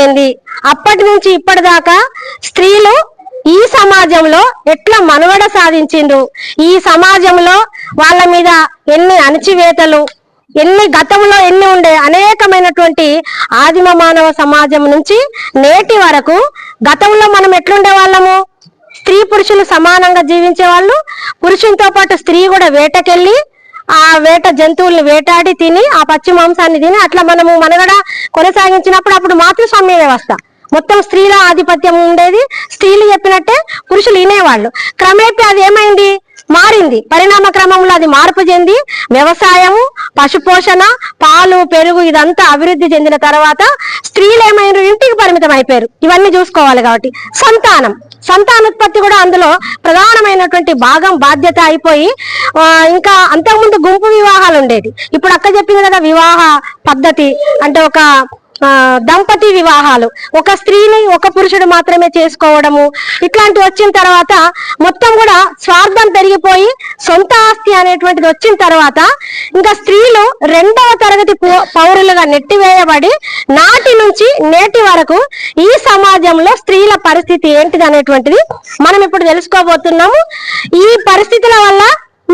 ఏంది, అప్పటి నుంచి ఇప్పటిదాకా స్త్రీలు ఈ సమాజంలో ఎట్లా మనుగడ సాధించిండ్రు, ఈ సమాజంలో వాళ్ళ మీద ఎన్ని అణచివేతలు, గతంలో ఎన్ని ఉండే అనేకమైనటువంటి ఆదిమ మానవ సమాజం నుంచి నేటి వరకు గతంలో మనం ఎట్లుండే వాళ్ళము, స్త్రీ పురుషులు సమానంగా జీవించే వాళ్ళు. పురుషునితో పాటు స్త్రీ కూడా వేటకెళ్ళి ఆ వేట జంతువుల్ని వేటాడి తిని ఆ పచ్చి మాంసాన్ని తిని అట్లా మనము మనగడ కొనసాగించినప్పుడు అప్పుడు మాతృస్వామ్య వ్యవస్థ మొత్తం స్త్రీల ఆధిపత్యం ఉండేది. స్త్రీలు చెప్పినట్టే పురుషులు వినేవాళ్ళు. క్రమేపీ అది ఏమైంది, మారింది. పరిణామ క్రమంలో అది మార్పు చెంది వ్యవసాయము, పశుపోషణ, పాలు, పెరుగు ఇదంతా అభివృద్ధి చెందిన తర్వాత స్త్రీలు ఏమైనారు, ఇంటికి పరిమితం అయిపోయారు. ఇవన్నీ చూసుకోవాలి కాబట్టి సంతానోత్పత్తి కూడా అందులో ప్రధానమైనటువంటి భాగం, బాధ్యత అయిపోయి ఇంకా అంతకుముందు గుంపు వివాహాలు ఉండేది. ఇప్పుడు అక్క చెప్పింది కదా వివాహ పద్ధతి అంటే ఒక దంపతి వివాహాలు, ఒక స్త్రీని ఒక పురుషుడు మాత్రమే చేసుకోవడము, ఇట్లాంటి వచ్చిన తర్వాత మొత్తం కూడా స్వార్థం పెరిగిపోయి సొంత ఆస్తి అనేటువంటిది వచ్చిన తర్వాత ఇంకా స్త్రీలు 2వ తరగతి పౌరులుగా నెట్టివేయబడి నాటి నుంచి నేటి వరకు ఈ సమాజంలో స్త్రీల పరిస్థితి ఏంటిది అనేటువంటిది మనం ఇప్పుడు తెలుసుకోబోతున్నాము. ఈ పరిస్థితుల వల్ల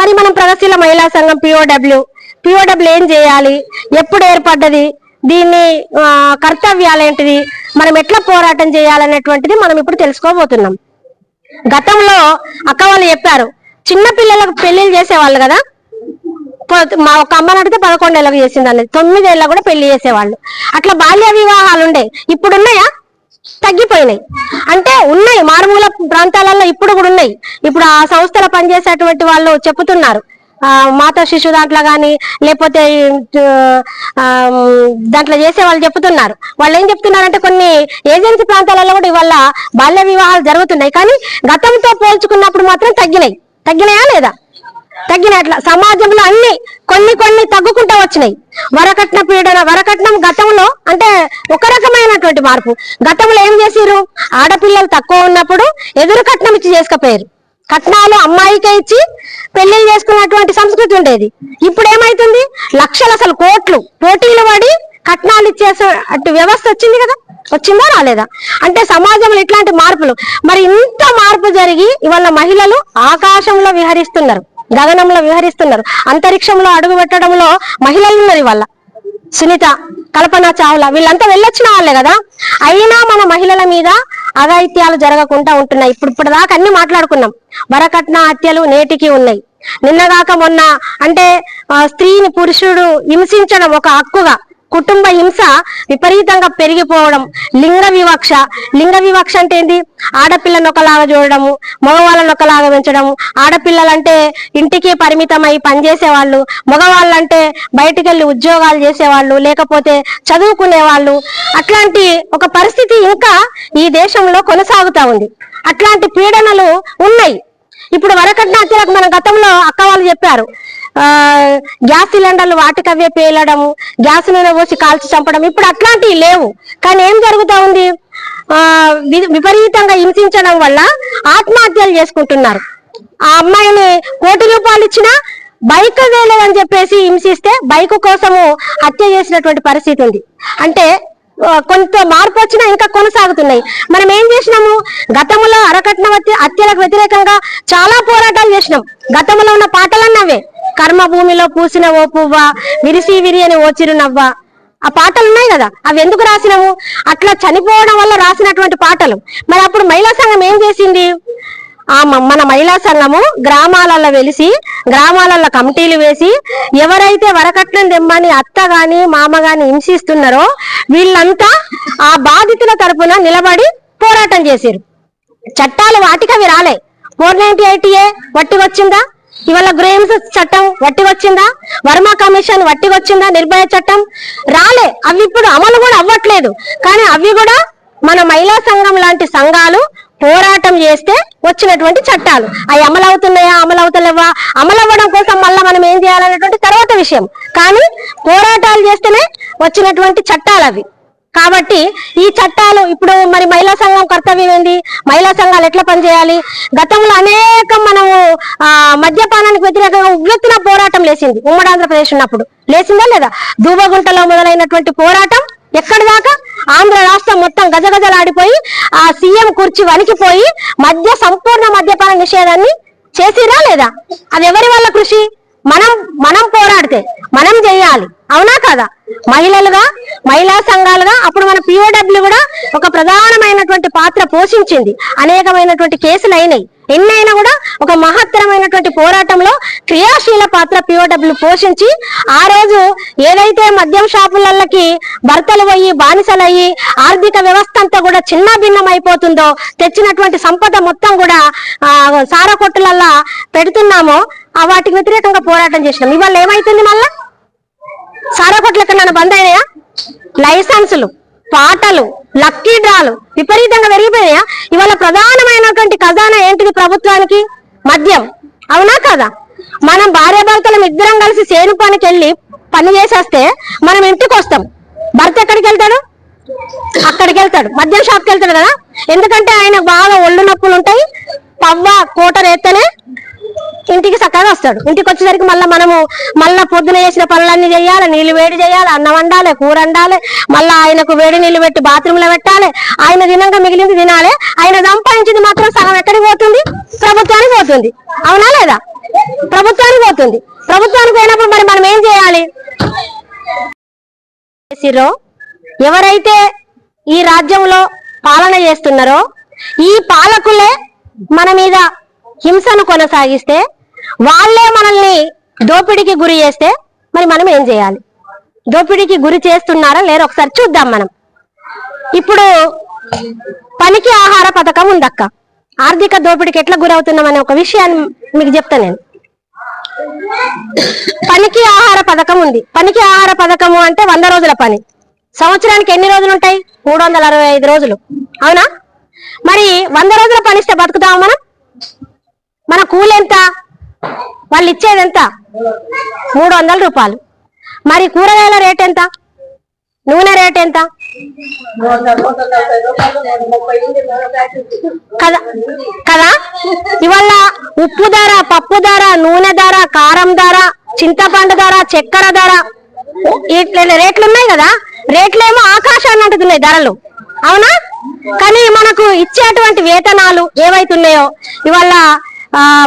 మరి మనం ప్రగతిశీల మహిళా సంఘం పిఓడబ్ల్యూ ఏం చేయాలి, ఎప్పుడు ఏర్పడ్డది, దీన్ని కర్తవ్యాలేంటిది, మనం ఎట్లా పోరాటం చేయాలనేటువంటిది మనం ఇప్పుడు తెలుసుకోబోతున్నాం. గతంలో అక్క వాళ్ళు చెప్పారు, చిన్న పిల్లలకు పెళ్లిళ్ళు చేసేవాళ్ళు కదా. మా ఒక అమ్మని అడిగితే 11 ఏళ్ళకు చేసిందని, 9 ఏళ్ళకు కూడా పెళ్లి చేసేవాళ్ళు. అట్లా బాల్య వివాహాలు ఉండే, ఇప్పుడు ఉన్నాయా? తగ్గిపోయినాయి. అంటే ఉన్నాయి, మారుమూల ప్రాంతాలలో ఇప్పుడు కూడా ఉన్నాయి. ఇప్పుడు ఆ సంస్థలో పనిచేసేటువంటి వాళ్ళు చెప్పుతున్నారు, మాతా శిశు దాంట్లో కానీ లేకపోతే దాంట్లో చేసే వాళ్ళు చెప్తున్నారు. వాళ్ళు ఏం చెప్తున్నారంటే కొన్ని ఏజెన్సీ ప్రాంతాలలో కూడా ఇవాళ బాల్య వివాహాలు జరుగుతున్నాయి. కానీ గతంతో పోల్చుకున్నప్పుడు మాత్రం తగ్గినాయా లేదా? తగ్గినాయి. అట్లా సమాజంలో అన్ని కొన్ని తగ్గుకుంటా వచ్చినాయి. వరకట్న పీడన, వరకట్నం గతంలో అంటే ఒక రకమైనటువంటి మార్పు. గతంలో ఏం చేసిరు, ఆడపిల్లలు తక్కువ ఉన్నప్పుడు ఎదురు కట్నం ఇచ్చి చేసుకపోయారు. కట్నాలు అమ్మాయికే ఇచ్చి పెళ్లిళ్ళు చేసుకున్నటువంటి సంస్కృతి ఉండేది. ఇప్పుడు ఏమైతుంది, లక్షలు అసలు కోట్లు పోటీలు పడి కట్నాలు ఇచ్చేసే అటు వ్యవస్థ వచ్చింది కదా. వచ్చిందా రాలేదా? అంటే సమాజంలో ఇట్లాంటి మార్పులు, మరి ఇంత మార్పు జరిగి ఇవాళ మహిళలు ఆకాశంలో విహరిస్తున్నారు, గగనంలో విహరిస్తున్నారు, అంతరిక్షంలో అడుగు పెట్టడంలో మహిళలు ఉన్నారు. ఇవాళ సునీత, కల్పన చావ్లా వీళ్ళంతా వెళ్ళొచ్చిన వాళ్ళే కదా. అయినా మన మహిళల మీద అఘాయిత్యాలు జరగకుండా ఉంటున్నాయి. ఇప్పుడు దాకా అన్ని మాట్లాడుకున్నాం. వరకట్న హత్యలు నేటికి ఉన్నాయి. నిన్నగాక మొన్న అంటే స్త్రీని పురుషుడు హింసించడం ఒక హక్కుగా, కుటుంబ హింస విపరీతంగా పెరిగిపోవడం, లింగ వివక్ష అంటే ఏంటి, ఆడపిల్లను ఒకలాగా చూడడము, మగవాళ్ళను ఒకలాగా పెంచడము. ఆడపిల్లలంటే ఇంటికి పరిమితమై పనిచేసే వాళ్ళు, మగవాళ్ళంటే బయటికి వెళ్ళి ఉద్యోగాలు చేసేవాళ్ళు, లేకపోతే చదువుకునే వాళ్ళు. అట్లాంటి ఒక పరిస్థితి ఇంకా ఈ దేశంలో కొనసాగుతా ఉంది. అట్లాంటి పీడనలు ఉన్నాయి. ఇప్పుడు వరకట్న హత్యలకు మన గతంలో అక్క వాళ్ళు చెప్పారు, గ్యాస్ సిలిండర్లు వాటికవే పేలడము, గ్యాస్ నూనె పోసి కాల్చి చంపడం. ఇప్పుడు అట్లాంటివి లేవు. కానీ ఏం జరుగుతా ఉంది, విపరీతంగా హింసించడం వల్ల ఆత్మహత్యలు చేసుకుంటున్నారు. ఆ అమ్మాయిని ₹1,00,000 ఇచ్చినా బైక్ వేయలేదని చెప్పేసి హింసిస్తే బైక్ కోసము హత్య చేసినటువంటి పరిస్థితి ఉంది. అంటే కొంత మార్పు వచ్చినా ఇంకా కొనసాగుతున్నాయి. మనం ఏం చేసినాము, గతంలో అరకట్న హత్యలకు వ్యతిరేకంగా చాలా పోరాటాలు చేసినాం. గతంలో ఉన్న పాటలన్నవే, కర్మ భూమిలో పూసిన ఓ పువ్వ, విరిసి విరియని ఓ చిరునవ్వ, ఆ పాటలు ఉన్నాయి కదా. అవి ఎందుకు రాసినాము, అట్లా చనిపోవడం వల్ల రాసినటువంటి పాటలు. మరి అప్పుడు మహిళా సంఘం ఏం చేసింది, మన మహిళా సంఘము గ్రామాలలో వెలిసి గ్రామాలలో కమిటీలు వేసి ఎవరైతే వరకట్నం దెమ్మని అత్త గాని మామ గాని హింసిస్తున్నారో వీళ్ళంతా ఆ బాధితుల తరపున నిలబడి పోరాటం చేశారు. చట్టాలు వాటికి అవి రాలే. 498A వట్టికొచ్చిందా, ఇవాళ గ్రేమ్స్ చట్టం వట్టికొచ్చిందా, వర్మ కమిషన్ వట్టికొచ్చిందా, నిర్భయ చట్టం రాలే. అవి ఇప్పుడు అమలు కూడా అవ్వట్లేదు. కానీ అవి కూడా మన మహిళా సంఘం లాంటి సంఘాలు పోరాటం చేస్తే వచ్చినటువంటి చట్టాలు. అవి అమలవుతున్నాయా, అమలవుతలేవా, అమలవ్వడం కోసం మళ్ళీ మనం ఏం చేయాలనేటువంటి తర్వాత విషయం. కానీ పోరాటాలు చేస్తేనే వచ్చినటువంటి చట్టాలు అవి. కాబట్టి ఈ చట్టాలు ఇప్పుడు మరి మహిళా సంఘం కర్తవ్యం ఏంది, మహిళా సంఘాలు ఎట్లా పనిచేయాలి. గతంలో అనేకం మనము మద్యపానానికి వ్యతిరేకంగా ఉవ్వెత్తున పోరాటం లేచింది. ఉమ్మడి ఆంధ్రప్రదేశ్ ఉన్నప్పుడు లేచిందా లేదా? దూబగుంటలో మొదలైనటువంటి పోరాటం ఎక్కడి దాకా ఆంధ్ర రాష్ట్రం మొత్తం గజగజలాడిపోయి ఆ సీఎం కుర్చీ వణికిపోయి సంపూర్ణ మద్యపాన నిషేధాన్ని చేసిరా లేదా? అది ఎవరి వల్ల కృషి? మనం పోరాడితే మనం చేయాలి, అవునా కదా? మహిళా సంఘాలుగా అప్పుడు మన పిఓడబ్ల్యూ కూడా ఒక ప్రధానమైనటువంటి పాత్ర పోషించింది. అనేకమైనటువంటి కేసులు అయినాయి. ఎన్నైనా కూడా ఒక మహత్తరమైనటువంటి పోరాటంలో క్రియాశీల పాత్ర పిఓడబ్ల్యూ పోషించి ఆ రోజు ఏదైతే మద్యం షాపులకి భర్తలు పోయి బానిసలయ్యి ఆర్థిక వ్యవస్థ అంతా కూడా చిన్న భిన్నం అయిపోతుందో, తెచ్చినటువంటి సంపద మొత్తం కూడా సారా కొట్టులల్లా పెడుతున్నామో వాటికి వ్యతిరేకంగా పోరాటం చేసినాం. ఇవాళ ఏమైతుంది? మళ్ళా సారా కొట్లు ఎక్కడ బంద్ అయినాయా? లైసెన్సులు, పాటలు, లక్కీ డ్రాలు విపరీతంగా పెరిగిపోయాయా? ఇవాళ ప్రధానమైనటువంటి ఖజానా ఏంటిది ప్రభుత్వానికి? మద్యం, అవునా కదా? మనం భార్యాభర్తలం ఇద్దరం కలిసి చేను పనికి వెళ్ళి పని చేసేస్తే మనం ఇంటికి వస్తాం. భర్త ఎక్కడికి వెళ్తాడు? అక్కడికి వెళ్తాడు, మద్యం షాప్కి వెళ్తాడు కదా. ఎందుకంటే ఆయన బాగా ఒళ్ళు నొప్పులు ఉంటాయి, పవ్వ కోటర్ ఎత్తనే ఇంటికి చక్కగా వస్తాడు. ఇంటికి వచ్చేసరికి మళ్ళా పొద్దున చేసిన పనులన్నీ చేయాలి, నీళ్లు వేడి చేయాలి, అన్నం వండాలి, కూర వండాలి, మళ్ళా ఆయనకు వేడి నీళ్లు పెట్టి బాత్రూమ్ లో పెట్టాలి, ఆయన తినంగా మిగిలింది తినాలి. ఆయన సంపాదించింది మాత్రం సగం ఎక్కడికి పోతుంది? ప్రభుత్వానికి పోతుంది, అవునా లేదా? ప్రభుత్వానికి పోతుంది. ప్రభుత్వానికి పోయినప్పుడు మరి మనం ఏం చేయాలి? ఎవరైతే ఈ రాజ్యంలో పాలన చేస్తున్నారో ఈ పాలకులే మన మీద హింసను కొనసాగిస్తే, వాళ్ళే మనల్ని దోపిడీకి గురి చేస్తే మరి మనం ఏం చేయాలి? దోపిడీకి గురి చేస్తున్నారా లేరు ఒకసారి చూద్దాం. మనం ఇప్పుడు పనికి ఆహార పథకం ఉందక్క. ఆర్థిక దోపిడీకి ఎట్లా గురవుతున్నామనే ఒక విషయాన్ని మీకు చెప్తా నేను. పనికి ఆహార పథకం ఉంది. పనికి ఆహార పథకము అంటే 100 రోజుల పని. సంవత్సరానికి ఎన్ని రోజులు ఉంటాయి? 365 రోజులు, అవునా? మరి 100 రోజుల పని ఇస్తే బతుకుతాము మనం? మన కూలి ఎంత? వాళ్ళు ఇచ్చేది ఎంత? 300 రూపాయలు. మరి కూరగాయల రేట్ ఎంత? నూనె రేట్ ఎంత? కదా. ఇవాళ ఉప్పు ధర, పప్పు ధర, నూనె ధర, కారం ధర, చింతపండు ధర, చక్కెర ధర, ఇట్లా రేట్లు ఉన్నాయి కదా. రేట్లేమో ఆకాశాన్ని అంటున్నాయి ధరలు, అవునా? కానీ మనకు ఇచ్చేటువంటి వేతనాలు ఏవైతున్నాయో ఇవాళ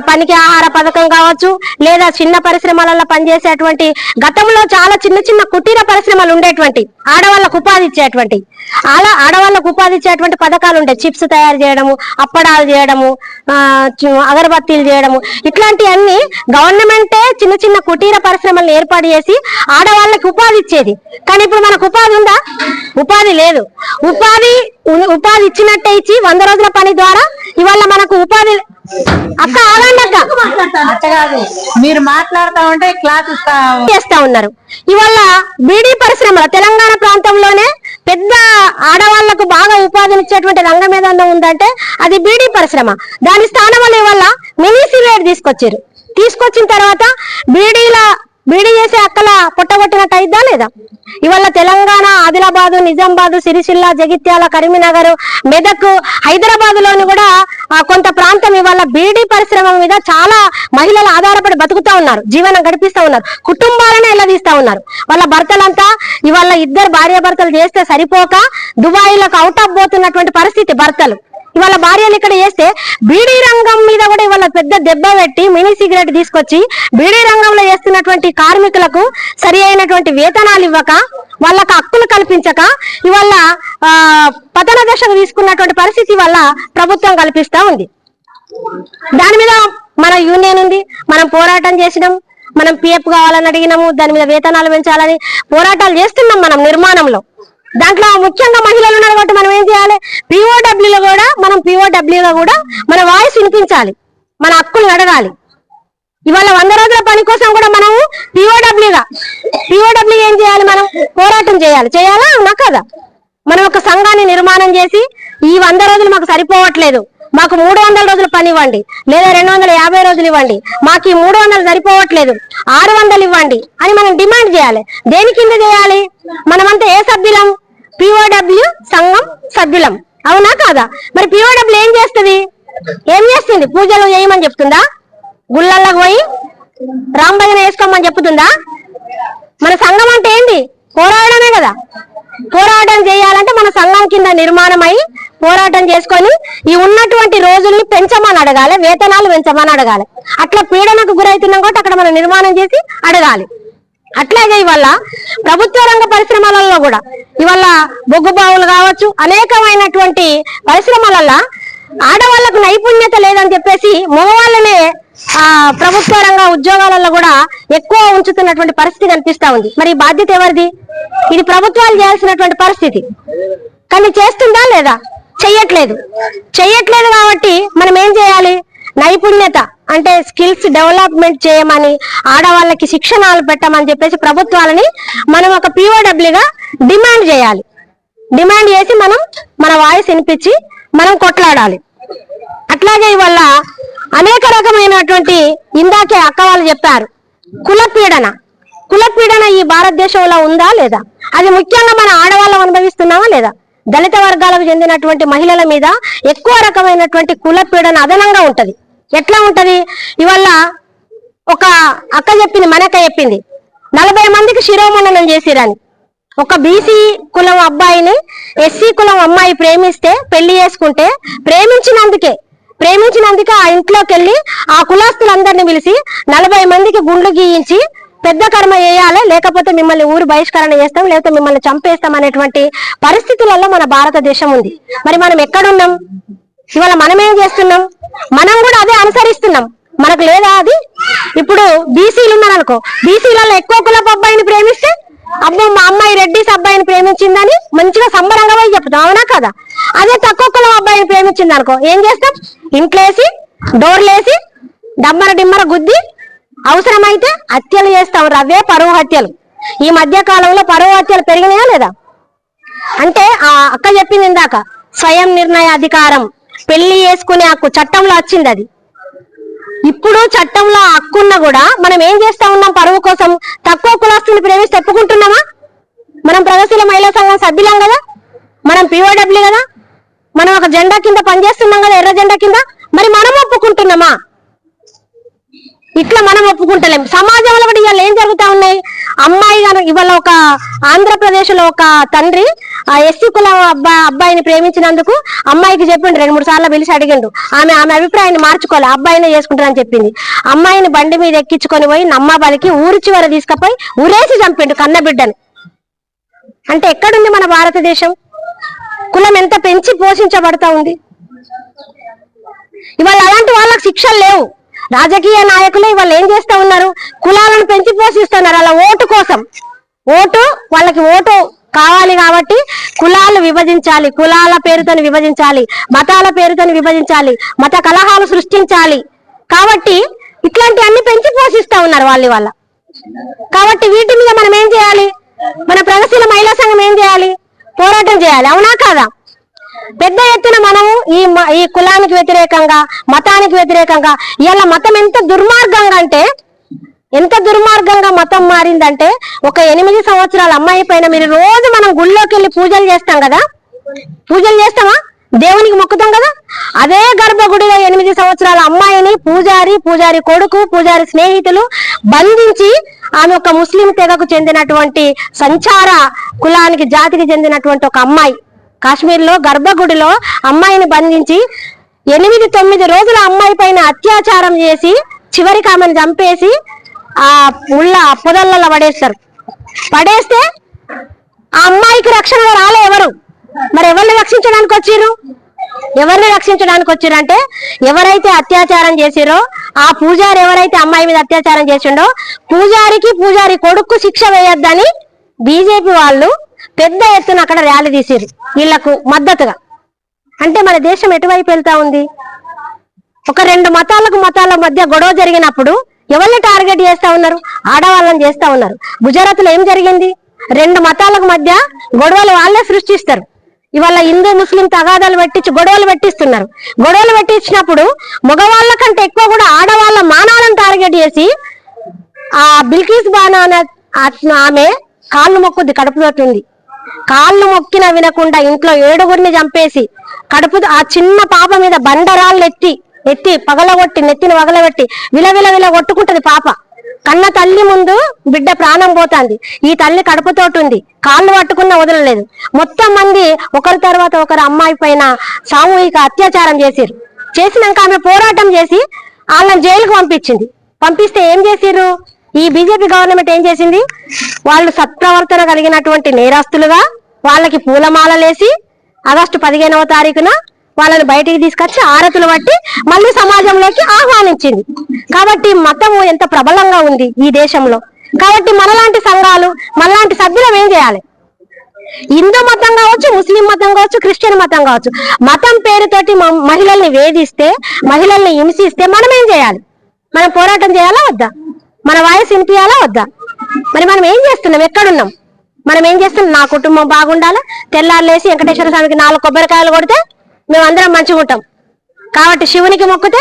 పనికి ఆహార పథకం కావచ్చు, లేదా చిన్న పరిశ్రమలలో పనిచేసేటువంటి, గతంలో చాలా చిన్న చిన్న కుటీర పరిశ్రమలు ఉండేటువంటి ఆడవాళ్ళకు ఉపాధి ఇచ్చేటువంటి, ఆడవాళ్ళకు ఉపాధి ఇచ్చేటువంటి పథకాలు ఉండే. చిప్స్ తయారు చేయడము, అప్పడాలు చేయడము, అగరబత్తీలు చేయడము, ఇట్లాంటివన్నీ గవర్నమెంటే చిన్న చిన్న కుటీర పరిశ్రమలను ఏర్పాటు చేసి ఆడవాళ్ళకి ఉపాధి ఇచ్చేది. కానీ ఇప్పుడు మనకు ఉపాధి ఉందా? ఉపాధి లేదు. ఉపాధి ఇచ్చినట్టే ఇచ్చి 100 రోజుల పని ద్వారా ఇవాళ మనకు ఉపాధి. అక్క ఆగండి అక్క, మీరు మాట్లాడుతా ఉంటే క్లాస్ చేస్తా ఉన్నారు. ఇవాళ బీడీ పరిశ్రమ తెలంగాణ ప్రాంతంలోనే పెద్ద ఆడవాళ్లకు బాగా ఉపాధినిచ్చేటువంటి రంగం ఏదన్నా ఉందంటే అది బీడీ పరిశ్రమ. దాని స్థానంలో ఇవాళ మినీ సిగరెట్ తీసుకొచ్చిన తర్వాత బీడీ చేసే అక్కల పొట్టగొట్టినట్టు అయిద్దా లేదా? ఇవాళ తెలంగాణ, ఆదిలాబాదు, నిజామాబాదు, సిరిసిల్ల, జగిత్యాల, కరీంనగర్, మెదక్, హైదరాబాద్ లోని కూడా కొంత ప్రాంతం ఇవాళ బీడీ పరిశ్రమ మీద చాలా మహిళలు ఆధారపడి బతుకుతా ఉన్నారు, జీవనం గడిపిస్తా ఉన్నారు, కుటుంబాలను ఎల్లదీస్తా ఉన్నారు. వాళ్ళ భర్తలంతా ఇవాళ ఇద్దరు భార్యాభర్తలు చేస్తే సరిపోక దుబాయ్లకు అవుట్ ఆఫ్ పోతున్నటువంటి పరిస్థితి భర్తలు. ఇవాళ భార్యలు ఇక్కడ చేస్తే బీడీ రంగం మీద కూడా ఇవాళ పెద్ద దెబ్బ పెట్టి మినీ సిగరెట్ తీసుకొచ్చి బీడీ రంగంలో చేస్తున్నటువంటి కార్మికులకు సరి అయినటువంటి వేతనాలు ఇవ్వక, వాళ్ళకు హక్కులు కల్పించక ఇవాళ పతన దశకు తీసుకున్నటువంటి పరిస్థితి వల్ల ప్రభుత్వం కల్పిస్తా ఉంది. దాని మీద మన యూనియన్ ఉంది, మనం పోరాటం చేసినాం, మనం పిఎఫ్ కావాలని అడిగినాము, దాని మీద వేతనాలు పెంచాలని పోరాటాలు చేస్తున్నాం మనం నిర్మాణంలో. దాంట్లో ముఖ్యంగా మహిళలు ఉన్నారు కాబట్టి మనం ఏం చేయాలి? పిఓడబ్ల్యూగా కూడా మన వాయిస్ వినిపించాలి, మన హక్కులు అడగాలి. ఇవాళ 100 రోజుల పని కోసం కూడా మనము పిఓడబ్ల్యూ ఏం చేయాలి? మనం పోరాటం చేయాలా అవునా కదా? మనం ఒక సంఘాన్ని నిర్మాణం చేసి ఈ 100 రోజులు మాకు సరిపోవట్లేదు, మాకు 300 రోజుల పని ఇవ్వండి, లేదా 250 రోజులు ఇవ్వండి, మాకు ఈ 300 సరిపోవట్లేదు, 600 ఇవ్వండి అని మనం డిమాండ్ చేయాలి. దేని కింద చేయాలి? మనమంతా ఏ సభ్యులం? పిఓడబ్ల్యూ సంఘం సభ్యులం, అవునా కాదా? మరి పిఓడబ్ల్యూ ఏం చేస్తుంది? పూజలు చేయమని చెప్తుందా? గుళ్ళల్లోకి పోయి రాంభజన వేసుకోమని చెప్తుందా? మన సంఘం అంటే ఏంటి? పోరాడమే కదా. పోరాటం చేయాలంటే మన సంఘం కింద నిర్మాణమై పోరాటం చేసుకొని ఈ ఉన్నటువంటి రోజుల్ని పెంచమని అడగాలి, వేతనాలు పెంచమని అడగాలి. అట్లా పీడనకు గురవుతున్నాం కాబట్టి అక్కడ మనం నిర్మాణం చేసి అడగాలి. అట్లాగే ఇవాళ ప్రభుత్వ రంగ పరిశ్రమలలో కూడా ఇవాళ బొగ్గు బావులు కావచ్చు, అనేకమైనటువంటి పరిశ్రమలలో ఆడవాళ్లకు నైపుణ్యత లేదని చెప్పేసి మగవాళ్ళనే ప్రభుత్వ రంగ ఉద్యోగాలలో కూడా ఎక్కువ ఉంచుతున్నటువంటి పరిస్థితి కనిపిస్తా ఉంది. మరి ఈ బాధ్యత ఎవరిది? ఇది ప్రభుత్వాలు చేయాల్సినటువంటి పరిస్థితి. కానీ చేస్తుందా లేదా? చెయ్యట్లేదు కాబట్టి మనం ఏం చేయాలి? నైపుణ్యత అంటే స్కిల్స్ డెవలప్మెంట్ చేయమని, ఆడవాళ్ళకి శిక్షణలు పెట్టమని చెప్పేసి ప్రభుత్వాలని మనం ఒక POWగా డిమాండ్ చేయాలి. డిమాండ్ చేసి మనం మన వాయిస్ వినిపించి మనం కొట్లాడాలి. అట్లాగే ఇవాళ అనేక రకమైనటువంటి, ఇందాకే అక్క వాళ్ళు చెప్పారు, కులపీడన ఈ భారతదేశంలో ఉందా లేదా? అది ముఖ్యంగా మన ఆడవాళ్ళం అనుభవిస్తున్నామా లేదా? దళిత వర్గాలకు చెందినటువంటి మహిళల మీద ఎక్కువ రకమైనటువంటి కులపీడన అదనంగా ఉంటది. ఎట్లా ఉంటది? ఇవాళ ఒక అక్క చెప్పింది, మనక్క చెప్పింది, 40 మందికి శిరోమండనం చేసిరని. ఒక BC కులం అబ్బాయిని SC కులం అమ్మాయి ప్రేమిస్తే, పెళ్లి చేసుకుంటే, ప్రేమించినందుకే ఆ ఇంట్లోకి వెళ్ళి ఆ కులాస్తులందరినీ పిలిచి 40 మందికి గుండ్లు గీయించి పెద్ద కర్మ చేయాలి, లేకపోతే మిమ్మల్ని ఊరు బహిష్కరణ చేస్తాం, లేకపోతే మిమ్మల్ని చంపేస్తాం అనేటువంటి పరిస్థితులలో మన భారతదేశం ఉంది. మరి మనం ఎక్కడున్నాం? ఇవాళ మనం ఏం చేస్తున్నాం? మనం కూడా అదే అనుసరిస్తున్నాం. మనకు లేదా అది? ఇప్పుడు BCలు ఉన్నారనుకో, BCలలో ఎక్కువ కులపు అబ్బాయిని ప్రేమిస్తే, అబ్బో మా అమ్మాయి రెడ్డిస్ అబ్బాయిని ప్రేమించిందని మంచిగా సంబరంగా పోయి చెప్తాం, అవునా కదా? అదే తక్కువ కులం అబ్బాయిని ప్రేమించింది అనుకో, ఏం చేస్తాం? ఇంట్లేసి డోర్లేసి డిమ్మర గుద్ది అవసరమైతే హత్యలు చేస్తాం. అవే పరువు హత్యలు. ఈ మధ్య కాలంలో పరువు హత్యలు పెరిగినాయా లేదా? అంటే ఆ అక్క చెప్పింది ఇందాక, స్వయం నిర్ణయ అధికారం, పెళ్లి చేసుకునే హక్కు చట్టంలో వచ్చింది. అది ఇప్పుడు చట్టంలో హక్కున్నా కూడా మనం ఏం చేస్తా ఉన్నాం? పరువు కోసం తక్కువ కులస్తుని ప్రేమిస్తే ఒప్పుకుంటున్నామా? మనం ప్రగతిశీల మహిళా సంఘం సభ్యులం కదా, మనం POW కదా, మనం ఒక జెండా కింద పనిచేస్తున్నాం కదా, ఎర్ర జెండా కింద. మరి మనం ఒప్పుకుంటున్నామా? ఇట్లా మనం ఒప్పుకుంటలేం. సమాజంలో కూడా ఇవాళ ఏం జరుగుతా ఉన్నాయి? అమ్మాయి ఇవాళ ఒక ఆంధ్రప్రదేశ్ లో ఒక తండ్రి ఆ SC కులం అబ్బాయిని ప్రేమించినందుకు అమ్మాయికి చెప్పిండు, 2-3 సార్లు పిలిచి అడిగిండు. ఆమె అభిప్రాయాన్ని మార్చుకోవాలి, అబ్బాయినే చేసుకుంటానని చెప్పింది. అమ్మాయిని బండి మీద ఎక్కించుకొని పోయి నమ్మబలికి ఊరి చివర తీసుకుపోయి ఉరేసి చంపిండు కన్నబిడ్డని. అంటే ఎక్కడుంది మన భారతదేశం? కులం ఎంత పెంచి పోషించబడతా ఉంది. ఇవాళ అలాంటి వాళ్ళకి శిక్షలు లేవు. రాజకీయ నాయకులు ఇవాళ ఏం చేస్తా ఉన్నారు? కులాలను పెంచి పోషిస్తున్నారు. అలా ఓటు కోసం, వాళ్ళకి ఓటు కావాలి కాబట్టి కులాలు విభజించాలి, కులాల పేరుతో విభజించాలి, మతాల పేరుతో విభజించాలి, మత కలహాలు సృష్టించాలి. కాబట్టి ఇట్లాంటి అన్ని పెంచి పోషిస్తా ఉన్నారు వాళ్ళ. కాబట్టి వీటి మీద మనం ఏం చేయాలి? మన ప్రగతిశీల మహిళా సంఘం ఏం చేయాలి? పోరాటం చేయాలి, అవునా కాదా? పెద్ద ఎత్తున మనము ఈ కులానికి వ్యతిరేకంగా, మతానికి వ్యతిరేకంగా, ఇలా మతం ఎంత దుర్మార్గంగా మతం మారిందంటే, ఒక 8 సంవత్సరాల అమ్మాయి పైన మీరు రోజు మనం గుళ్ళోకి వెళ్ళి పూజలు చేస్తాం కదా, పూజలు చేస్తామా? దేవునికి మొక్కుతాం కదా. అదే గర్భగుడిలో 8 సంవత్సరాల అమ్మాయిని పూజారి కొడుకు, పూజారి స్నేహితులు బంధించి, ఆమె ఒక ముస్లిం తెగకు చెందినటువంటి సంచార కులానికి జాతికి చెందినటువంటి ఒక అమ్మాయి కాశ్మీర్ లో గర్భగుడిలో అమ్మాయిని బంధించి 8-9 రోజుల అమ్మాయి పైన అత్యాచారం చేసి చివరికి ఆమెను చంపేసి ఆ పొదలలో పడేస్తే ఆ అమ్మాయికి రక్షణ రాలే ఎవరు? మరి ఎవరిని రక్షించడానికి వచ్చిర్రు అంటే, ఎవరైతే అత్యాచారం చేసిరో ఆ పూజారి, ఎవరైతే అమ్మాయి మీద అత్యాచారం చేసిండో పూజారి కొడుకు శిక్ష వేయొద్దని బీజేపీ వాళ్ళు పెద్ద ఎత్తున అక్కడ ర్యాలీ తీసిరు వీళ్లకు మద్దతుగా. అంటే మన దేశం ఎటువైపు వెళ్తా ఉంది? ఒక 2 మతాల మధ్య గొడవ జరిగినప్పుడు ఎవరిని టార్గెట్ చేస్తా ఉన్నారు? ఆడవాళ్ళని చేస్తా ఉన్నారు. గుజరాత్ లో ఏం జరిగింది? 2 మతాలకు మధ్య గొడవలు వాళ్ళే సృష్టిస్తారు. ఇవాళ హిందూ ముస్లిం తగాదాలు గొడవలు పెట్టిస్తున్నారు. గొడవలు పెట్టించినప్పుడు మగవాళ్ళ కంటే ఎక్కువ కూడా ఆడవాళ్ళ మానాలను టార్గెట్ చేసి ఆ బిల్కిస్ బానో అనే ఆమె కాళ్ళు మొక్కుద్ది, కడుపుతోటి కాళ్ళు మొక్కిన వినకుండా ఇంట్లో 7గురిని చంపేసి ఆ చిన్న పాప మీద బండరాళ్ళు ఎత్తి పగలగొట్టి, నెత్తిని పగలగొట్టి విలవిల కొట్టుకుంటది పాప. కన్న తల్లి ముందు బిడ్డ ప్రాణం పోతుంది. ఈ తల్లి కడుపుతోటి కాళ్ళు పట్టుకున్న వదలలేదు. మొత్తం మంది ఒకరి తర్వాత ఒకరు అమ్మాయి పైన సామూహిక అత్యాచారం చేసినాక ఆమె పోరాటం చేసి వాళ్ళని జైలుకు పంపించింది. పంపిస్తే ఏం చేసిర్రు? ఈ బీజేపీ గవర్నమెంట్ ఏం చేసింది? వాళ్ళు సత్ప్రవర్తన కలిగినటువంటి నేరస్తులుగా వాళ్ళకి పూలమాలలేసి ఆగస్టు 15వ తారీఖున వాళ్ళని బయటికి తీసుకొచ్చి ఆరతులు పట్టి మళ్ళీ సమాజంలోకి ఆహ్వానించింది. కాబట్టి మతము ఎంత ప్రబలంగా ఉంది ఈ దేశంలో. కాబట్టి మనలాంటి సంఘాలు, మనలాంటి సభ్యులం ఏం చేయాలి? హిందూ మతం కావచ్చు, ముస్లిం మతం కావచ్చు, క్రిస్టియన్ మతం కావచ్చు, మతం పేరుతోటి మహిళల్ని వేధిస్తే, మహిళల్ని హింసిస్తే మనం ఏం చేయాలి? మనం పోరాటం చేయాలా వద్దా? మన వాయిస్ వినిపించాలా వద్దా? మరి మనం ఏం చేస్తున్నాం? ఎక్కడున్నాం? మనం ఏం చేస్తున్నాం? నా కుటుంబం బాగుండాలా, తెల్లారులేసి వెంకటేశ్వర స్వామికి 4 కొబ్బరికాయలు కొడితే మేమందరం మంచిగా ఉంటాం, కాబట్టి శివునికి మొక్కితే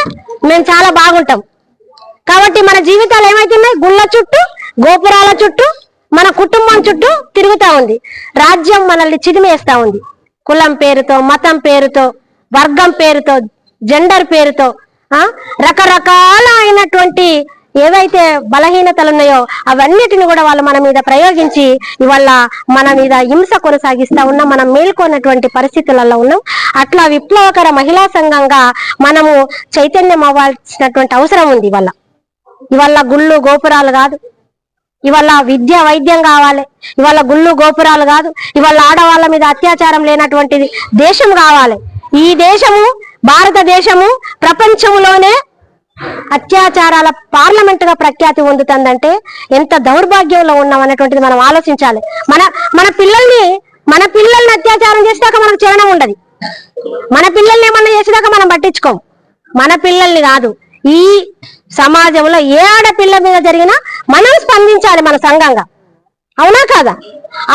మేము చాలా బాగుంటాం. కాబట్టి మన జీవితాలు ఏమైతున్నాయి? గుళ్ళ చుట్టూ, గోపురాల చుట్టూ, మన కుటుంబం చుట్టూ తిరుగుతా ఉంది. రాజ్యం మనల్ని చిదిమేస్తా ఉంది. కులం పేరుతో, మతం పేరుతో, వర్గం పేరుతో, జెండర్ పేరుతో రకరకాల అయినటువంటి ఏవైతే బలహీనతలు ఉన్నాయో అవన్నిటిని కూడా వాళ్ళు మన మీద ప్రయోగించి ఇవాళ మన మీద హింస కొనసాగిస్తా ఉన్నాం. మనం మేల్కొన్నటువంటి పరిస్థితులలో ఉన్నాం. అట్లా విప్లవకర మహిళా సంఘంగా మనము చైతన్యం అవ్వాల్సినటువంటి అవసరం ఉంది. ఇవాళ గుళ్ళు గోపురాలు కాదు, ఇవాళ విద్య వైద్యం కావాలి. ఇవాళ గుళ్ళు గోపురాలు కాదు, ఇవాళ ఆడవాళ్ళ మీద అత్యాచారం లేనటువంటిది దేశం కావాలి. ఈ దేశము, భారతదేశము ప్రపంచంలోనే అత్యాచారాల పార్లమెంట్ గా ప్రఖ్యాతి పొందుతుందంటే ఎంత దౌర్భాగ్యంలో ఉన్నాం అనేటువంటిది మనం ఆలోచించాలి. మన పిల్లల్ని అత్యాచారం చేసినాక మనకు చరణం ఉండదు. మన పిల్లల్ని ఏమన్నా చేసినాక మనం పట్టించుకోం. మన పిల్లల్ని కాదు, ఈ సమాజంలో ఏ ఆడపిల్ల మీద జరిగినా మనం స్పందించాలి మన సంఘంగా. అవునా కాదా?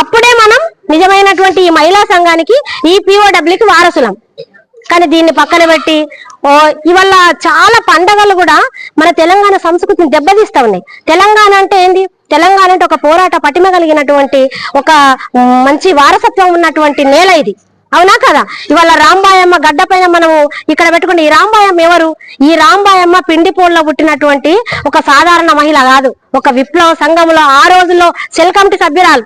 అప్పుడే మనం నిజమైనటువంటి ఈ మహిళా సంఘానికి, ఈ POWకి వారసులం. కానీ దీన్ని పక్కన పెట్టి ఇవాళ చాలా పండగలు కూడా మన తెలంగాణ సంస్కృతిని దెబ్బతీస్తా ఉన్నాయి. తెలంగాణ అంటే ఏంది? తెలంగాణ అంటే ఒక పోరాట పటిమ కలిగినటువంటి, ఒక మంచి వారసత్వం ఉన్నటువంటి నేల ఇది. అవునా కదా? ఇవాళ రాంబాయమ్మ గడ్డ పైన మనము ఇక్కడ పెట్టుకుంటే, ఈ రాంబాయమ్మ ఎవరు? ఈ రాంబాయమ్మ పిండిపోల్లో పుట్టినటువంటి ఒక సాధారణ మహిళ కాదు, ఒక విప్లవ సంఘంలో ఆ రోజుల్లో సెల్ కమిటీ సభ్యురాలు.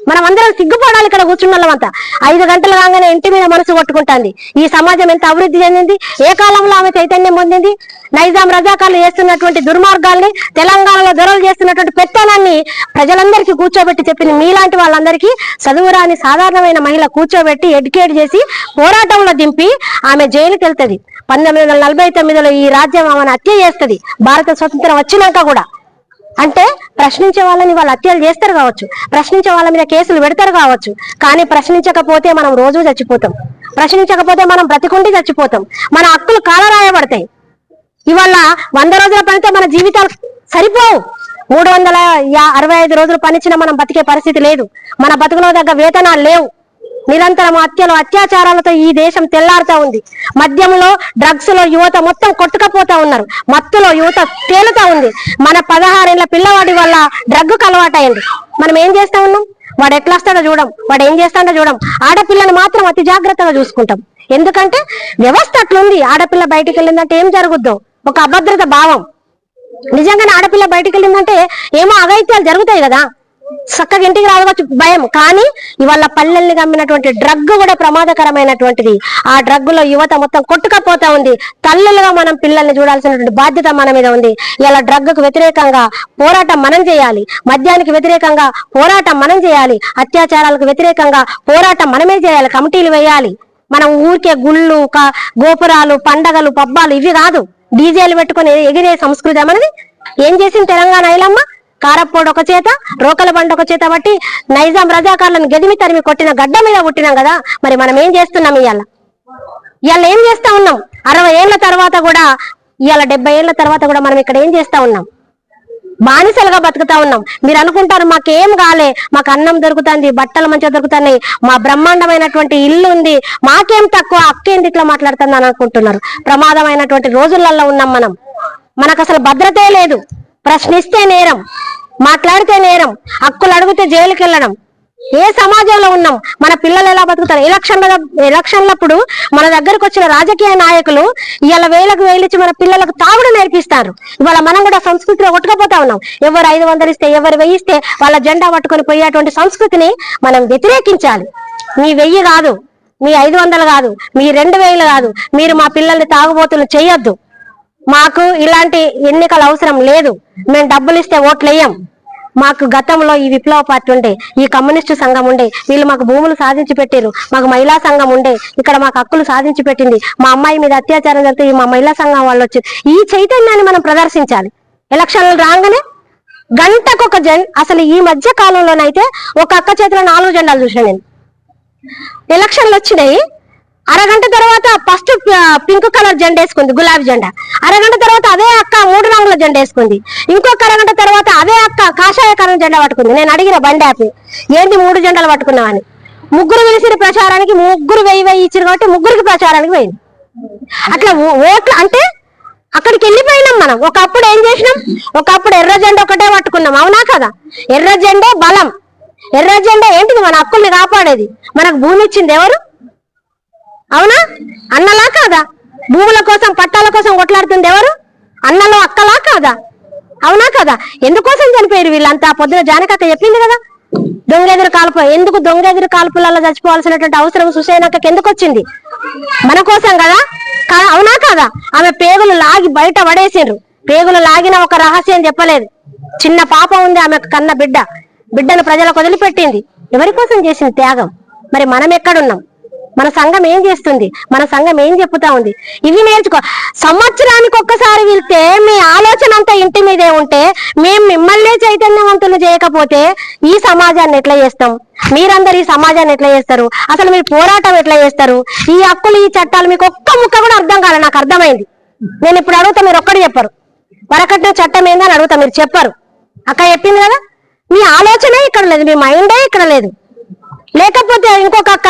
మనం అందరం సిగ్గుపడాలి ఇక్కడ కూర్చున్న వాళ్ళంతా. 5 గంటలు కాగానే ఇంటి మీద మనసు కొట్టుకుంటుంది. ఈ సమాజం ఎంత అభివృద్ధి చెందింది, ఏ కాలంలో ఆమె చైతన్యం పొందింది. నైజాం రజాకాలు చేస్తున్నటువంటి దుర్మార్గాల్ని, తెలంగాణలో దొరలు చేస్తున్నటువంటి పెత్తనాన్ని ప్రజలందరికీ కూర్చోబెట్టి చెప్పింది. మీలాంటి వాళ్ళందరికీ చదువురాని సాధారణమైన మహిళ కూర్చోబెట్టి ఎడ్యుకేట్ చేసి పోరాటంలో దింపి ఆమె జైలుకి వెళ్తుంది. 1949లో ఈ రాజ్యం ఆమెను హత్య చేస్తుంది, భారత స్వతంత్రం వచ్చినాక కూడా. అంటే ప్రశ్నించే వాళ్ళని వాళ్ళు హత్యలు చేస్తారు కావచ్చు, ప్రశ్నించే వాళ్ళ మీద కేసులు పెడతారు కావచ్చు, కానీ ప్రశ్నించకపోతే మనం రోజు చచ్చిపోతాం, ప్రశ్నించకపోతే మనం బ్రతికుండి చచ్చిపోతాం, మన హక్కులు కాలరాయబడతాయి. ఇవాళ 100 రోజుల పనితో మన జీవితాలు సరిపోవు. 365 రోజులు పనిచిన మనం బతికే పరిస్థితి లేదు. మన బతుకులో దగ్గర వేతనాలు లేవు. నిరంతరం హత్యలు, అత్యాచారాలతో ఈ దేశం తెల్లారుతా ఉంది. మద్యంలో, డ్రగ్స్ లో యువత మొత్తం కొట్టుకపోతా ఉన్నారు. మత్తులో యువత తేలుతా ఉంది. మన 16 ఏళ్ల పిల్లవాడి వల్ల డ్రగ్కు అలవాటైంది. మనం ఏం చేస్తా ఉన్నాం? వాడు ఎట్లా వస్తాడో చూడం, వాడు ఏం చేస్తాడో చూడం. ఆడపిల్లని మాత్రం అతి జాగ్రత్తగా చూసుకుంటాం. ఎందుకంటే వ్యవస్థ అట్లుంది. ఆడపిల్ల బయటికి వెళ్ళిందంటే ఏం జరుగుద్దో ఒక అభద్రత భావం. నిజంగానే ఆడపిల్ల బయటికి వెళ్ళిందంటే ఏమో అఘాయిత్యాలు జరుగుతాయి కదా, చక్కగా ఇంటికి రావచ్చు భయం. కానీ ఇవాళ పల్లెల్ని గమ్మినటువంటి డ్రగ్ కూడా ప్రమాదకరమైనటువంటిది. ఆ డ్రగ్ లో యువత మొత్తం కొట్టుకపోతా ఉంది. తల్లులుగా మనం పిల్లల్ని చూడాల్సినటువంటి బాధ్యత మన మీద ఉంది. ఇలా డ్రగ్ కు వ్యతిరేకంగా పోరాటం మనం చేయాలి, మద్యానికి వ్యతిరేకంగా పోరాటం మనం చేయాలి, అత్యాచారాలకు వ్యతిరేకంగా పోరాటం మనమే చేయాలి, కమిటీలు వేయాలి. మనం ఊరికే గుళ్ళు, గోపురాలు, పండగలు, పబ్బాలు ఇవి కాదు, డీజేలు పెట్టుకుని ఎగిరే సంస్కృతి మనది. ఏం చేసింది తెలంగాణ ఐలమ్మ? కారపోడు ఒక చేత, రోకల బండ ఒక చేత బట్టి నైజాం రజాకారులను గదిమి తరిమి కొట్టిన గడ్డ మీద పుట్టినాం కదా. మరి మనం ఏం చేస్తున్నాం? ఇవాళ ఏం చేస్తా ఉన్నాం? 60 ఏళ్ల తర్వాత కూడా, ఇవాళ 70 ఏళ్ల తర్వాత కూడా మనం ఇక్కడ ఏం చేస్తా ఉన్నాం? బానిసలుగా బతుకుతా ఉన్నాం. మీరు అనుకుంటారు మాకేం కాలే, మాకు అన్నం దొరుకుతుంది, బట్టలు మంచిగా దొరుకుతున్నాయి, మా బ్రహ్మాండమైనటువంటి ఇల్లు ఉంది, మాకేం తక్కువ, అక్కేంది ఇట్లా మాట్లాడుతుంది అని అనుకుంటున్నారు. ప్రమాదమైనటువంటి రోజులలో ఉన్నాం మనం. మనకు అసలు భద్రతే లేదు. ప్రశ్నిస్తే నేరం, మాట్లాడితే నేరం, హక్కులు అడిగితే జైలుకి వెళ్ళడం. ఏ సమాజంలో ఉన్నాం? మన పిల్లలు ఎలా బతుకుతారు? ఎలక్షన్లప్పుడు మన దగ్గరకు వచ్చిన రాజకీయ నాయకులు ఇవాళ వేలకు వేలిచ్చి మన పిల్లలకు తాగుడు నేర్పిస్తారు. ఇవాళ మనం కూడా సంస్కృతిలో కొట్టుకపోతా ఉన్నాం. ఎవరు 500 ఇస్తే, ఎవరు 1000 ఇస్తే వాళ్ళ జెండా పట్టుకొని పోయేటువంటి సంస్కృతిని మనం వ్యతిరేకించాలి. మీ 1000 కాదు, మీ 500 కాదు, మీ 2000 కాదు, మీరు మా పిల్లల్ని తాగుబోతులు చేయొద్దు. మాకు ఇలాంటి ఎన్నికలు అవసరం లేదు. మేము డబ్బులు ఇస్తే ఓట్లు వేయం. మాకు గతంలో ఈ విప్లవ పార్టీ ఉండే, ఈ కమ్యూనిస్టు సంఘం ఉండే, వీళ్ళు మాకు భూములు సాధించి పెట్టారు. మాకు మహిళా సంఘం ఉండే, ఇక్కడ మాకు హక్కులు సాధించి పెట్టింది. మా అమ్మాయి మీద అత్యాచారం జరిగితే మా మహిళా సంఘం వాళ్ళు వచ్చి ఈ చైతన్యాన్ని మనం ప్రదర్శించాలి. ఎలక్షన్లు రాగానే గంటకొక అసలు ఈ మధ్య కాలంలోనైతే ఒక అక్క చేతిలో 4 జెండాలు చూసిన నేను. ఎలక్షన్లు వచ్చినాయి, అరగంట తర్వాత ఫస్ట్ పింక్ కలర్ జెండా వేసుకుంది, గులాబీ జెండా. అరగంట తర్వాత అదే అక్క 3 రంగుల జెండా వేసుకుంది. ఇంకొక అరగంట తర్వాత అదే అక్క కాషాయ కలర్ జెండా పట్టుకుంది. నేను అడిగిన బండి ఆపి, ఏంటి 3 జెండాలు పట్టుకున్నావని. ముగ్గురు పిలిచిన ప్రచారానికి, ముగ్గురు 1000 ఇచ్చారు కాబట్టి ముగ్గురికి ప్రచారానికి పోయింది. అట్లా ఓట్లు అంటే అక్కడికి వెళ్ళిపోయినాం మనం. ఒకప్పుడు ఏం చేసినాం? ఒకప్పుడు ఎర్ర జెండా ఒకటే పట్టుకున్నాం, అవునా కదా? ఎర్ర జెండా బలం. ఎర్ర జెండా ఏంటిది? మన హక్కుల్ని కాపాడేది. మనకు భూమి ఇచ్చింది ఎవరు? అవునా? అన్నలా కాదా? భూముల కోసం, పట్టాల కోసం కొట్లాడుతుంది ఎవరు? అన్నలో అక్కలా కాదా? అవునా కదా? ఎందుకోసం చనిపోయారు వీళ్ళంతా? పొద్దున జానకక్క చెప్పింది కదా, దొంగెదురు కాల్పు. ఎందుకు దొంగెదురు కాల్పులలో చచ్చిపోవాల్సినటువంటి అవసరం సుసేనక్కకి ఎందుకు వచ్చింది? మన కోసం కదా? అవునా కదా? ఆమె పేగులు లాగి బయట పడేసిండ్రు. పేగులు లాగిన ఒక రహస్యం చెప్పలేదు. చిన్న పాప ఉంది, ఆమె కన్న బిడ్డను ప్రజలకు వదిలిపెట్టింది. ఎవరి కోసం చేసింది త్యాగం? మరి మనం ఎక్కడున్నాం? మన సంఘం ఏం చేస్తుంది? మన సంఘం ఏం చెప్తా ఉంది? ఇవి నేర్చుకో. సంవత్సరానికి ఒక్కసారి వెళ్తే మీ ఆలోచన అంతా ఇంటి మీదే ఉంటే, మేము మిమ్మల్ని చైతన్యవంతులు చేయకపోతే ఈ సమాజాన్ని ఎట్లా చేస్తాం? మీరందరూ ఈ సమాజాన్ని ఎట్లా చేస్తారు? అసలు మీరు పోరాటం ఎట్లా చేస్తారు? ఈ హక్కులు, ఈ చట్టాలు మీకు ఒక్క ముక్క కూడా అర్థం కాలే. నాకు అర్థమైంది. నేను ఇప్పుడు అడుగుతా, మీరు ఒక్కటి చెప్పరు. వరకట్న చట్టం ఏందని అడుగుతా, మీరు చెప్పరు. అక్క చెప్పింది కదా, మీ ఆలోచనే ఇక్కడ లేదు, మీ మైండే ఇక్కడ లేదు. లేకపోతే ఇంకొక అక్క,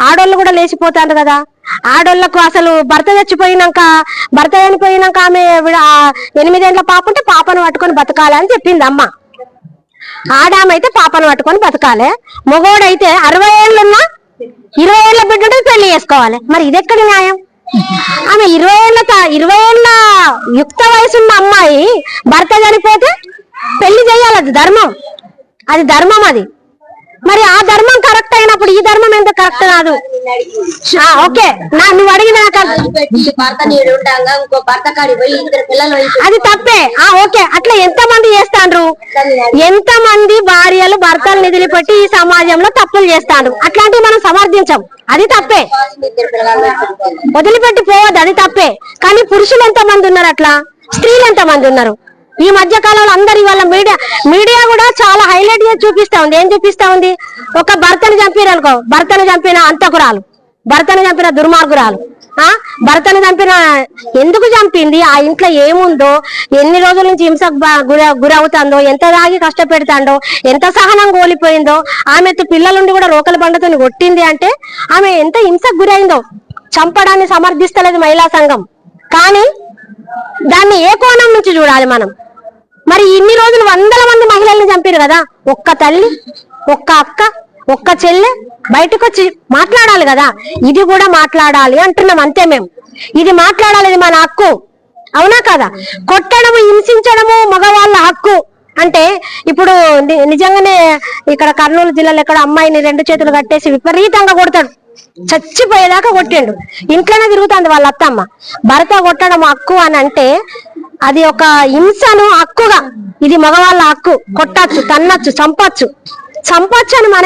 ఆడోళ్ళు కూడా లేచిపోతారు కదా. ఆడోళ్లకు అసలు భర్త చనిపోయినాక ఆమె 8 ఏళ్ల పాప ఉంటే పాపను పట్టుకొని బతకాలి అని చెప్పింది అమ్మ. ఆడామైతే పాపను పట్టుకొని బతకాలి, మగోడైతే 60 ఏళ్ళున్నా 20 ఏళ్ల బిడ్డ పెళ్లి చేసుకోవాలి. మరి ఇది ఎక్కడి న్యాయం? ఆమె 20 ఏళ్ల యుక్త వయసున్న అమ్మాయి భర్త చనిపోతే పెళ్లి చేయాలి. అది ధర్మం, అది ధర్మం. అది మరి ఆ ధర్మం కరెక్ట్ అయినప్పుడు ఈ ధర్మం ఎంత కరెక్ట్ కాదు? ఓకే, నువ్వు అడిగిన అది తప్పే. ఓకే, అట్లా ఎంతమంది చేస్తాండ్రు? ఎంతమంది భార్యలు భర్తలు నిధులుపెట్టి ఈ సమాజంలో తప్పులు చేస్తాండ్రు? అట్లాంటివి మనం సమర్థించం, అది తప్పే. వదిలిపెట్టి పోవద్దు, అది తప్పే. కానీ పురుషులు ఎంతమంది ఉన్నారు అట్లా? స్త్రీలు ఎంతమంది ఉన్నారు? ఈ మధ్య కాలంలో అందరి వాళ్ళ మీడియా కూడా చాలా హైలైట్ గా చూపిస్తా ఉంది. ఏం చూపిస్తా ఉంది? ఒక భర్తను చంపిరనుకో, భర్తను చంపిన అంతకురాలు, భర్తను చంపిన దుర్మార్గురాలు, భర్తను చంపిన ఎందుకు చంపింది? ఆ ఇంట్లో ఏముందో, ఎన్ని రోజుల నుంచి హింసకు గురవుతుందో, ఎంత దాగి కష్టపెడతాండో, ఎంత సహనం కోల్పోయిందో, ఆమెతో పిల్లలుండి కూడా రోకల బండతో కొట్టింది అంటే ఆమె ఎంత హింసకు గురైందో. చంపడాన్ని సమర్థిస్తలేదు మహిళా సంఘం. కానీ దాన్ని ఏ కోణం నుంచి చూడాలి మనం? మరి ఇన్ని రోజులు 100ల మంది మహిళల్ని చంపారు కదా. ఒక్క తల్లి, ఒక్క అక్క, ఒక్క చెల్లె బయటకు వచ్చి మాట్లాడాలి కదా. ఇది కూడా మాట్లాడాలి అంటున్నాం, అంతే. మేము ఇది మాట్లాడాలి, ఇది మన హక్కు, అవునా కదా? కొట్టడము, హింసించడము మగవాళ్ళ హక్కు అంటే ఇప్పుడు నిజంగానే ఇక్కడ కర్నూలు జిల్లాలో ఎక్కడ అమ్మాయిని 2 చేతులు కట్టేసి విపరీతంగా కొడతాడు, చచ్చిపోయేదాకా కొట్టిండు. ఇంట్లోనే తిరుగుతుంది వాళ్ళ అత్తమ్మ. భర్త కొట్టడం హక్కు అని అంటే అది ఒక హింసను హక్కుగా, ఇది మగవాళ్ళ హక్కు. కొట్టచ్చు, తన్నచ్చు, చంపచ్చు అని మనం